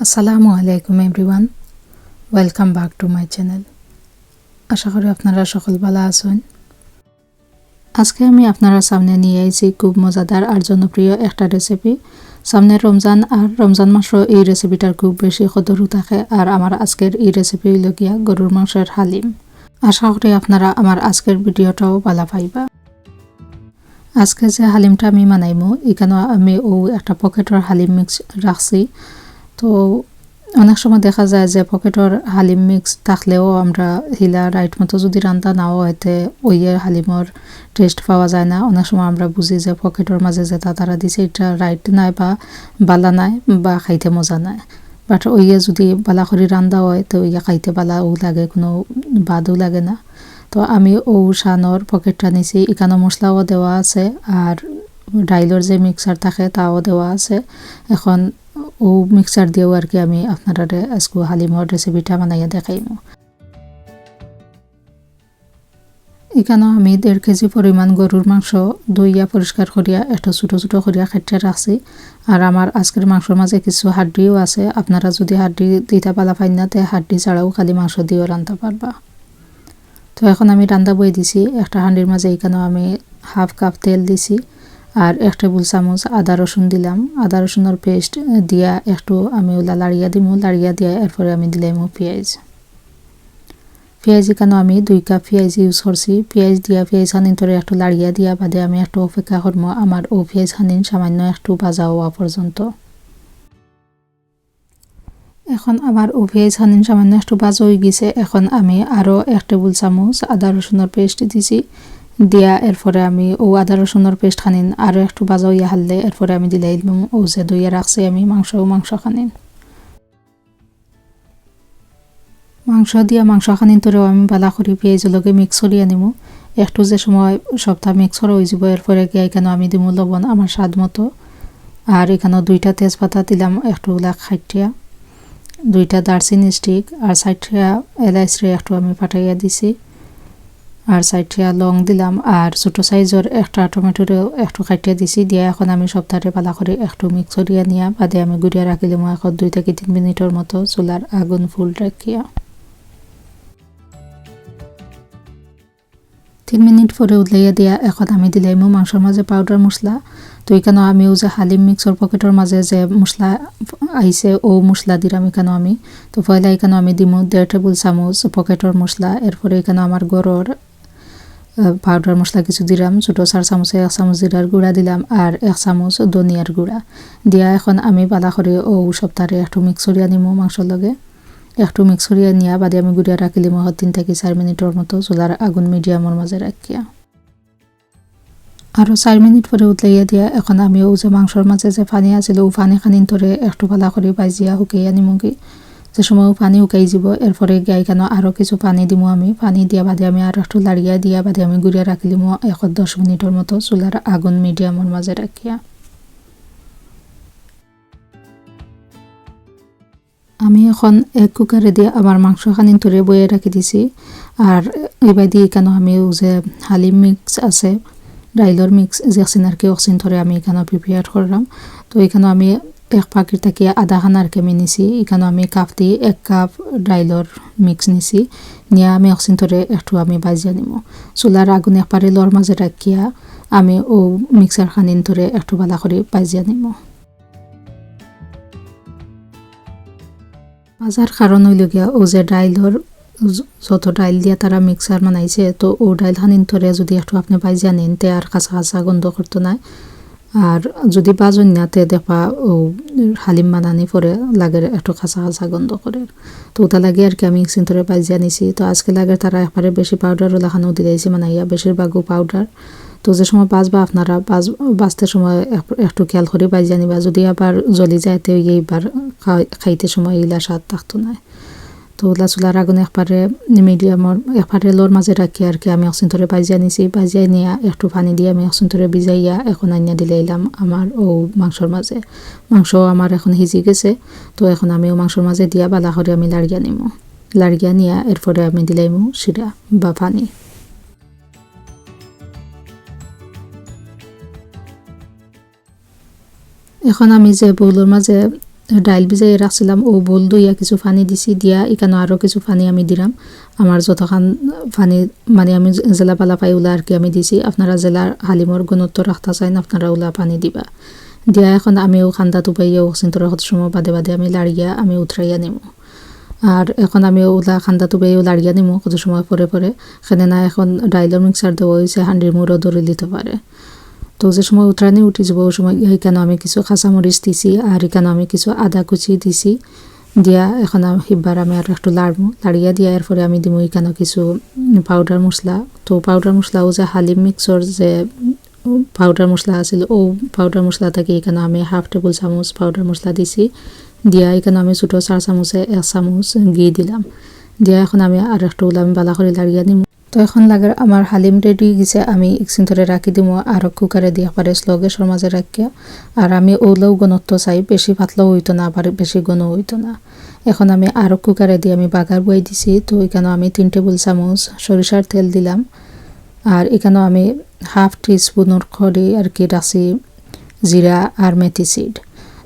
আসসালামু আলাইকুম everyone, welcome back to my channel. আশা করি আপনারা সকল ভালো আছেন। আজকে আমি আপনারা সামনে নিয়ে আইছি খুব মজাদার আর জনপ্রিয় একটা রেসিপি। সামনে রমজান, আর রমজান মাসও এই রেসিপিটার খুব বেশি কদরও থাকে। আর আমার আজকের এই রেসিপি হইল গিয়া গরুর মাংসের হালিম। আশা করি আপনারা আমার আজকের ভিডিওটাও ভালো পাইবা। আজকে যে হালিমটা আমি বানাইমু, এখানে আমি একটা পকেটের হালিম মিক্স রাখছি। তো অনেক সময় দেখা যায় যে পকেটের হালিম মিক্স থাকলেও আমরা হিলা রাইট মতো যদি রান্না নাও হইতে ওইয়ের হালিমর টেস্ট পাওয়া যায় না। অনেক সময় আমরা বুঝি যে পকেটের মাঝে যেটা তারা দিছে এটা রাইট নাই বা বালা নাই বা খাইতে মজা নাই। বাট ওইয়ে যদি বালা করে রান্না হয় তো ওইয়া খাইতে বালাও লাগে, কোনো বাদও লাগে না। তো আমি শানোর পকেটটা নিছি, এখানে মশলাও দেওয়া আছে আর ডাইলের যে মিক্সার থাকে তাও দেওয়া আছে। এখন মিক্সার দিয়েও আর কি আমি আপনারা আজকে হালিমর রেসিপিটা বানাইয়া দেখাইমু। এখানে আমি 1.5 কেজি পরিমাণ গরুর মাংস ধুইয়া পরিষ্কার করিয়া একটু ছোটো ছোটো করিয়া কাটিয়ে রাখছি। আর আমার আজকের মাংসের মাঝে কিছু হাড্ডিও আছে। আপনারা যদি হাড্ডি দিতে পালা পাই না, হাড্ডি ছাড়াও খালি মাংস দিয়েও রান্না পারবা। তো এখন আমি রান্না বই দিছি একটা হাঁড়ির মাঝে। এখানেও আমি 1/2 কাপ তেল দিছি আর 1 টেবিল চামচ আদা রসুন দিলাম। আদা রসুনের পেস্ট দিয়া একটু আমি ওলা লাড়িয়া দিমু। লাড়িয়া দিয়া এরপরে আমি দিলাম পেঁয়াজ। এখানে আমি 2 কাপ পেঁয়াজ ইউজ করছি। পেঁয়াজ দিয়া পেঁয়াজ হানিন ধরে একটু লাড়িয়া দিয়া বাদে আমি একটু অপেক্ষা করবো আমার পেঁয়াজ হানিন সামান্য একটু ভাজা হওয়া পর্যন্ত। এখন আমার পেঁয়াজ হানিন সামান্য একটু ভাজা হয়ে গেছে। এখন আমি আরও 1 টেবিল চামচ আদা রসুনের পেস্ট দিছি। দিয়া এরপরে আমি আদা রসুনের পেস্ট খানিন আরও একটু ভাজা হইয়া হারলে এরপরে আমি দিলাই যে দইয়া রাখছি আমি মাংস খানিন। মাংস খানিন তোরেও আমি বালা করি পেঁয়াজের লগে মিক্স করিয়া নিমু। একটু যে সময় সপ্তাহ মিক্স করা হয়ে যাব এরপরে গিয়ে এখানে আমি দিমু লবণ আমার স্বাদ মতো। আর এখানে 2টা তেজপাতা দিলাম, একটু খাইটিয়া 2টা দারচিনি স্টিক আর 60টা এলাইচি একটু আমি পাঠাইয়া দিছি। আর 60টা লং দিলাম আর ছোটো সাইজের একটা টমেটোরেও একটু কাটিয়ে দিছি। দিয়া এখন আমি সপ্তাহে পালা করে একটু মিক্স করিয়া নিয়া বাদে আমি গুড়িয়া রাখিলাম। এখন 2 থেকে 3 মিনিটের মতো চুলার আগুন ফুল রাখিয়া 3 মিনিট পরে উতলাইয়া দিয়া এখন আমি দিলাম মাংসের মাঝে পাউডার মশলা। তো এখানে আমি যে হালিম মিক্সর পকেটের মাঝে যে মশলা আইছে মশলা দিলাম এখানে আমি। তো পয়লা এখানে আমি দিমু 1.5 টেবিল চামচ পকেটের মশলা। এরপরে এখানে আমার গরুর পাউডার মশলা কিছু দিলাম, ছোটো 4 চামচে 1 চামচ জিরার গুঁড়া দিলাম আর 1 চামচ ধনিয়ার গুঁড়া দিয়া এখন আমি বালা করে সপ্তাহে একটু মিক্স করিয়া নিমু মাংসর লগে। একটু মিক্স করিয়া নিয়া বাদে আমি গুঁড়িয়া রাখিলিম 3 থেকে 4 মিনিটের মতো চুলার আগুন মিডিয়ামের মাঝে রাখিয়া। আরও 4 মিনিট পরে উতলাইয়া দিয়া এখন আমি যে মাংসর মাঝে যে পানি আছিল পানি খানিন ধরে একটু ভালা করে ভাজিয়া শুকাইয়া নিমুগি। যে সময় পানি শুকাই যাব এরপরে গাই কেন আরও কিছু পানি দিমু আমি। পানি দিয়া বাদে আমি আর একটু লাড়িয়া দিয়া বাদে আমি গুঁড়িয়া রাখিলিম 10 মিনিটের মতো চুলার আগুন মিডিয়ামের মাঝে রাখিয়া। আমি এখন 1 কুকারে দিয়ে আমার মাংস খানিন ধরে বয়ে রাখি দিছি। আর এবার দিয়ে কেন আমি যে হালিম মিক্স আছে ডাইলর মিক্স যেখানে আর কি অক্সিন ধরে আমি এখানে প্রিপেয়ার করলাম। তো এখানে আমি 1 পাকির থেকে আধা খানা আর কি আমি নিছি। এখানে আমি কাপ দিয়ে 1 কাপ ডাইলর মিক্স নিছি। নিয়ে আমি অক্সিন ধরে একটু আমি ভাজিয়া নিমু। চুলার আগুন একবারে লর মাঝে রাখিয়া আমি মিক্সার খানিন ধরে একটু ভালো করে ভাজিয়া নিমু। ভাজার কারণ হইল গিয়া যে ডাইলর যত ডাইল দিয়া তারা মিক্সার বানাইছে, তো ডাইল খানিন ধরে যদি একটু আপনি ভাজিয়া নিন তে আর কাঁচা কাঁচা গন্ধ করতো না। আর যদি বাজন না তে দেখবা হালিম বানানি পরে লাগে একটু কাঁচা কাঁচা গন্ধ করে। তো ওটা লাগে আর কি আমি মিক্সিং ধরে ভাজিয়া নিছি। তো আজকে লাগে তারা একবারে বেশি পাউডারও লাগানো দিয়েছে বানাইয়া, বেশিরভাগও পাউডার। তো যে সময় বাজবা আপনারা বাজতে সময় একটু খেয়াল করে ভাজিয়া নিবা, যদি আবার জ্বলি যায় তো এইবার খাইতে সময় ইলা স্বাদ থাকতো না। তো তো ওলা চুলার আগুন একবারে মিডিয়ামর একবারে লোর মাঝে রাখি আর কি আমি অক্সিন ধরে বাজিয়া নিছি, বাজিয়া নিয়ে একটু পানি দিয়ে আমি অক্সিন ধরে ভিজাইয়া এখন আনিয়া দিলে এলাম আমার ও মাংসর মাঝে। মাংস আমার এখন সিজি গেছে, তো এখন আমি ও মাংসর মাঝে দিয়া বালা করে আমি লাড়িয়া নিমু, লাড়িয়া নিয়ে এরপরে আমি দিলাইমু শিরা বা পানি। এখন আমি যে বউলের মাঝে ডাইল ভিজাই রাখছিলাম ও বোল দইয়া কিছু পানি দিছি, দিয়া এখানে আরও কিছু পানি আমি দিলাম। আমার যতখান পানি মানে আমি জেলা পালা পাই ওলা আর কি আমি দিছি। আপনারা জেলার হালিমর গুণত্ব রাখতে চাইন আপনারা ওলা পানি দিবা। দিয়া এখন আমিও খান্দা টুপাইয়া চিন্তর হত সময় বাদে বাদে আমি লাড়িয়া আমি উতরাইয়া নিমু। আর এখন আমি ওলা খান্দা টুপাইও লাড়িয়া নিমু কত সময় পরে পরে, সেখানে না এখন ডাইলের মিক্সার দেওয়া হয়েছে হান্ডির মুড়ো ধরে দিতে পারে। তো যে সময় উতরানি উঠি যাব ওই সময় এখানে আমি কিছু কাঁচামরিচ দিছি আর এখানে আমি কিছু আদা কুচি দিছি, দিয়া এখন হিব্বার আমি আর একটু লাড়বো, লাড়িয়া দিয়া এরপরে আমি দিব এখানে কিছু পাউডার মশলা। তো পাউডার মশলাও যে হালিম মিক্সর যে পাউডার মশলা আছিল ও পাউডার মশলা থেকে এখানে আমি 1/2 টেবিল চামচ পাউডার মশলা দিছি, দিয়া এখানে আমি ছোটো 4 চামচে 1 চামচ ঘি দিলাম, দিয়া এখন আমি আর একটু আমি বালা করে লাড়িয়া নিব। তো এখন লাগে আমার হালিম রেডি গেছে, আমি একদিন ধরে রাখি দিব আর কুকারে দিয়ে পারে স্লো গ্যাসের মাঝে রাখিয়া। আর আমি ওলেও গণত্ব চাই, বেশি পাতলাও হইতো না আবার বেশি ঘন হইতো না। এখন আমি আরও কুকারে দিয়ে আমি বাগার বই দিছি, তো এখানে আমি 3 টেবিল চামচ সরিষার তেল দিলাম, আর এখানেও আমি 1/2 টিস্পুনের খড়ি আর কি রাখছি জিরা আর মেথি সিড।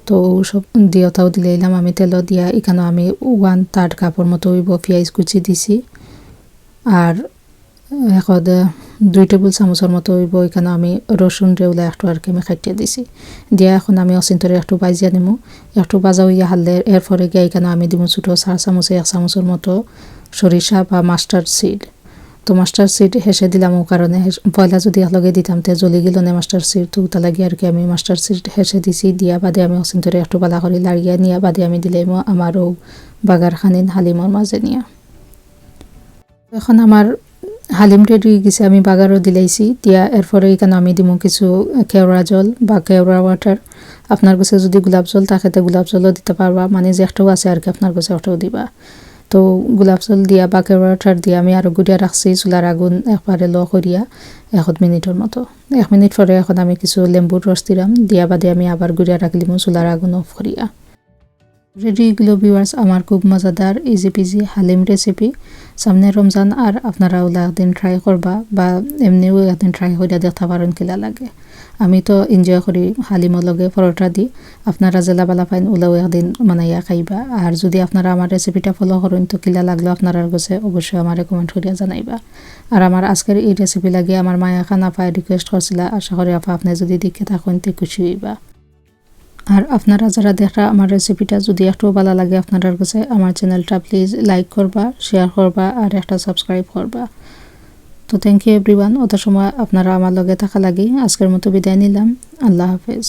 তো সব দিয়েটাও দিলাম আমি তেল দিয়া। এখানেও আমি 1/3 কাপের মতো পেঁয়াজ কুচি দিছি, আর এখন 2 টেবিল চামচের মতো এখানে আমি রসুন রেউলা একটু আর কি আমি খাটিয়ে দিছি, দিয়া এখন আমি অচিন্তরে একটু বাজিয়া নিমু। একটু বাজা হইয়া হারলে এরপরে গিয়ে এখানে আমি দিব ছোটো 4 চামচে 1 চামচের মতো সরিষা বা মাস্টার্ড সিড। তো মাস্টার্ড সিড হেসে দিলাম ও কারণে পয়লা যদি একলগে দিতাম তে জ্বলি গেল না মাস্টার্ড সিড, তো তা লাগি আর কি আমি মাস্টার্ড সিড হেসে দিছি। দিয়া বাদে আমি অচিন্তরে একটু বালা করে লাড়িয়া নিয়ে বাদে আমি দিলাম আমারও বাগার খানিন হালিমর মাঝে নিয়ে। এখন আমার হালিম রেডি গেছে, আমি বাগারও দিলাইছি, দিয়া এরপরে এখানে আমি দিব কিছু কেওড়া জল বা কেওড়া ওয়াটার। আপনার কাছে যদি গোলাপ জল থাকে তো গোলাপ জলও দিতে পারবা, মানে যে একটাও আছে আর কি আপনার কাছে একটাও দিবা। তো গোলাপ জল দিয়া বা কেওড়া ওয়াটার দিয়ে আমি আরও গুড়িয়া রাখছি চুলার আগুন একবারে লো করিয়া 1 মিনিটের মতো। 1 মিনিট পরে এখন আমি কিছু লেম্বুর রস দিলাম, দিয়া বাদে আমি আবার গুড়িয়া রাখলিম চুলার আগুন অফ করিয়া। রেডি এগুলো ভিউয়ার্স আমার খুব মজাদার ইজি পিজি হালিম রেসিপি। সামনে রমজান আর আপনারা ওলা একদিন ট্রাই করবা বা এমনিও একদিন ট্রাই করিয়া দেখতে পারেন কিলা লাগে। আমি তো এনজয় করি হালিমর লগে পরোটা দি, আপনারা জেলা বালা পাইন ওলাও একদিন বানাইয়া খাইবা। আর যদি আপনারা আমার রেসিপিটা ফলো করেন তো কিলা লাগলো আপনারা কাছে অবশ্যই আমার কমেন্ট করিয়া জানাইবা। আর আমার আজকের এই রেসিপি লাগে আমার মায়া খানা পায় রিকোয়েস্ট করছিল, আশা করি আপা আপনি যদি দেখে থাকেন তো খুশি হইবা। আর আপনারা যারা দেখা আমার রেসিপিটা যদি একটু ভালো লাগে আপনাদের কাছে আমার চ্যানেলটা প্লিজ লাইক করবা, শেয়ার করবা আর একটা সাবস্ক্রাইব করবা। তো থ্যাংক ইউ এভরিওয়ান, অত সময় আপনারা আমার লগে থাকা লাগি। আজকের মতো বিদায় নিলাম, আল্লাহ হাফেজ।